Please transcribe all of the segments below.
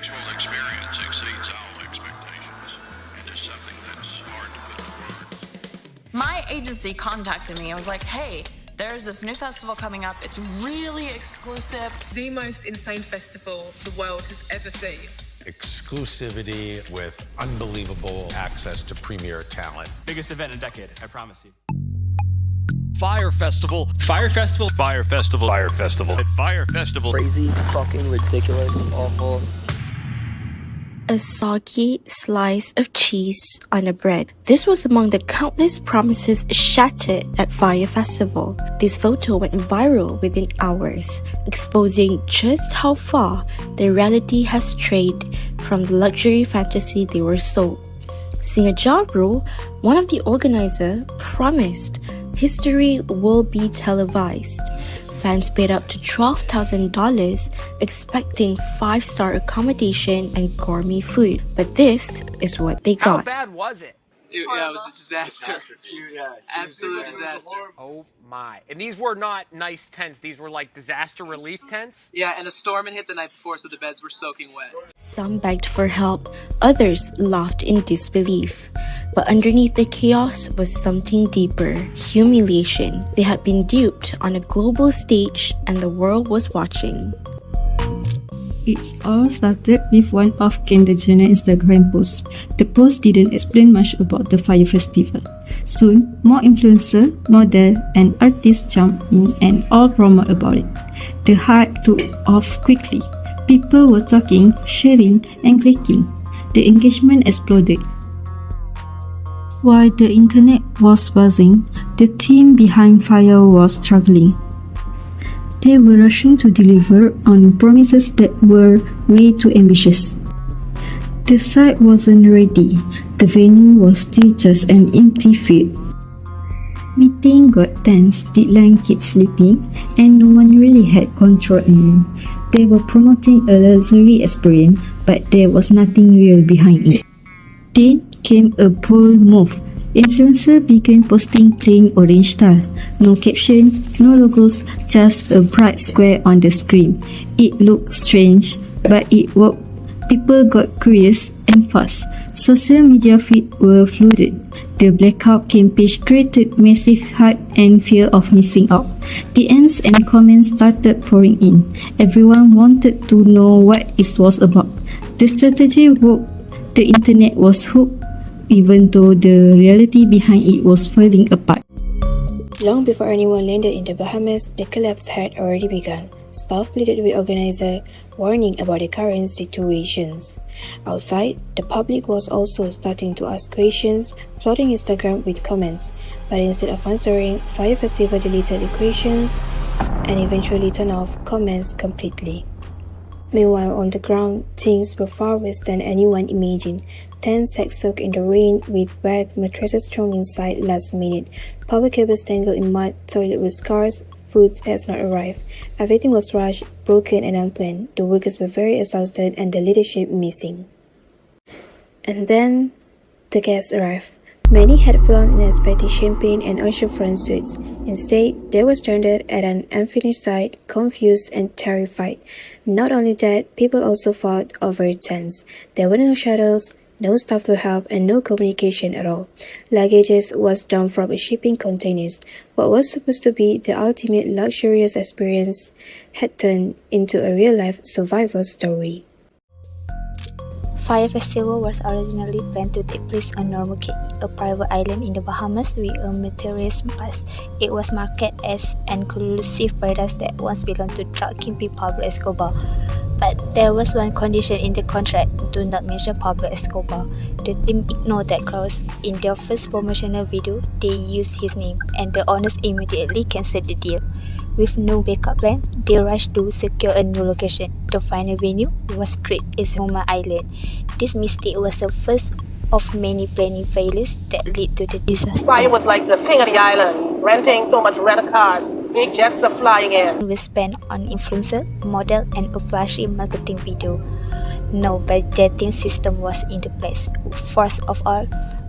actual experience exceeds all expectations and is something that's hard to put into words. My agency contacted me. I was like, hey, there's this new festival coming up. It's really exclusive. The most insane festival the world has ever seen. Exclusivity with unbelievable access to premier talent. Biggest event in a decade, I promise you. Fyre Festival. Fyre Festival. Fyre Festival. Fyre Festival. At Fyre Festival. Crazy, fucking ridiculous, awful. A soggy slice of cheese on a bread. This was among the countless promises shattered at Fyre Festival. This photo went viral within hours, exposing just how far the reality has strayed from the luxury fantasy they were sold. Seeing a job role, one of the organizers promised history will be televised. Fans paid up to $12,000 expecting 5-star accommodation and gourmet food. But this is what they got. How bad was it? Yeah, it was a disaster. Absolute disaster. Oh my. And these were not nice tents. These were like disaster relief tents. Yeah, and a storm had hit the night before, so the beds were soaking wet. Some begged for help, others laughed in disbelief. But underneath the chaos was something deeper: humiliation. They had been duped on a global stage and the world was watching. It all started with one of Kendall Jenner Instagram post. The post didn't explain much about the Fyre Festival. Soon, more influencers, models, and artists jumped in and all promoted about it. The hype took off quickly. People were talking, sharing, and clicking. The engagement exploded. While the internet was buzzing, the team behind Fyre was struggling. They were rushing to deliver on promises that were way too ambitious. The site wasn't ready. The venue was still just an empty field. Meeting got tense, deadline kept slipping, and no one really had control anymore. They were promoting a luxury experience, but there was nothing real behind it. Then came a bold move. Influencers began posting plain orange tile. No caption, no logos, just a bright square on the screen. It looked strange, but it worked. People got curious and fast. Social media feeds were flooded. The blackout campaign created massive hype and fear of missing out. DMs and comments started pouring in. Everyone wanted to know what it was about. The strategy worked. The internet was hooked, even though the reality behind it was falling apart. Long before anyone landed in the Bahamas, the collapse had already begun. Staff pleaded with organizers, warning about the current situations. Outside, the public was also starting to ask questions, flooding Instagram with comments. But instead of answering, Fyre Festival deleted the questions and eventually turned off comments completely. Meanwhile, on the ground, things were far worse than anyone imagined. Tents had soaked in the rain, with wet mattresses thrown inside last minute. Power cables tangled in mud, toilet with scars, food has not arrived. Everything was rushed, broken and unplanned. The workers were very exhausted and the leadership missing. And then, the guests arrived. Many had flown in expected champagne and oceanfront suites. Instead, they were stranded at an unfinished site, confused and terrified. Not only that, people also fought over tents. There were no shuttles, no staff to help, and no communication at all. Luggages was dumped from shipping containers. What was supposed to be the ultimate luxurious experience had turned into a real-life survival story. Fyre Festival was originally planned to take place on Normo Cay, a private island in the Bahamas with a mysterious past. It was marketed as an exclusive paradise that once belonged to drug kingpin Pablo Escobar. But there was one condition in the contract: do not mention Pablo Escobar. The team ignored that clause. In their first promotional video, they used his name, and the owners immediately cancelled the deal. With no backup plan, they rushed to secure a new location. The final venue was created as Homa Island. This mistake was the first of many planning failures that led to the disaster. Fyre was like the king of the island, renting so much rental cars, big jets are flying in. We spent on influencer, model, and a flashy marketing video. No budgeting system was in the place. First of all,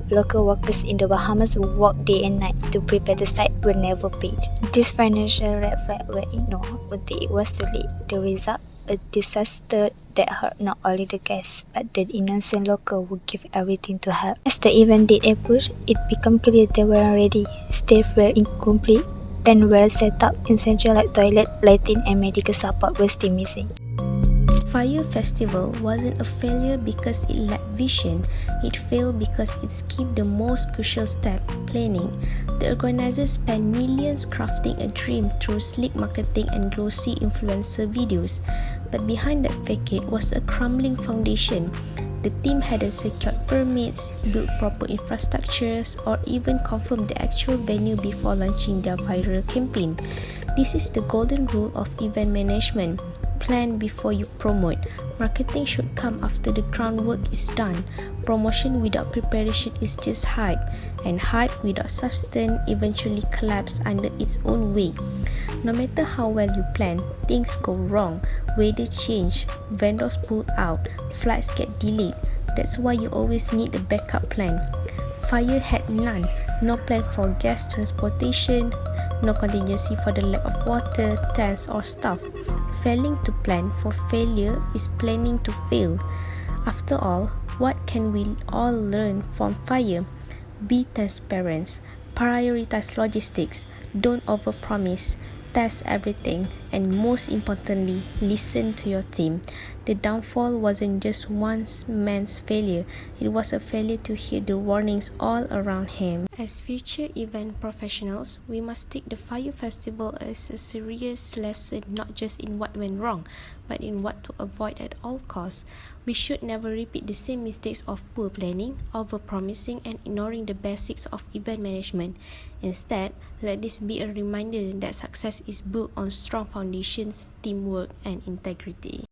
local workers in the Bahamas who worked day and night to prepare the site were never paid. These financial red flags were ignored until it was too late. The result, a disaster that hurt not only the guests, but the innocent local who gave everything to help. As the event date approached, it became clear they weren't ready. Staff were incomplete, tents were set up, essential like toilet, lighting, and medical support were still missing. Fyre Festival wasn't a failure because it lacked vision, it failed because it skipped the most crucial step, planning. The organizers spent millions crafting a dream through sleek marketing and glossy influencer videos, but behind that facade was a crumbling foundation. The team hadn't secured permits, built proper infrastructures, or even confirmed the actual venue before launching their viral campaign. This is the golden rule of event management. Plan before you promote. Marketing should come after the groundwork is done. Promotion without preparation is just hype, and hype without substance eventually collapses under its own weight. No matter how well you plan, things go wrong. Weather change, vendors pull out, flights get delayed. That's why you always need a backup plan. Fyre had none. No plan for guest transportation, no contingency for the lack of water, tents, or staff. Failing to plan for failure is planning to fail. After all, what can we all learn from Fyre? Be transparent, prioritize logistics, don't overpromise, test everything, and most importantly, listen to your team. The downfall wasn't just one man's failure, it was a failure to hear the warnings all around him. As future event professionals, we must take the Fyre Festival as a serious lesson not just in what went wrong, but in what to avoid at all costs. We should never repeat the same mistakes of poor planning, overpromising, and ignoring the basics of event management. Instead, let this be a reminder that success is built on strong foundations, teamwork, and integrity.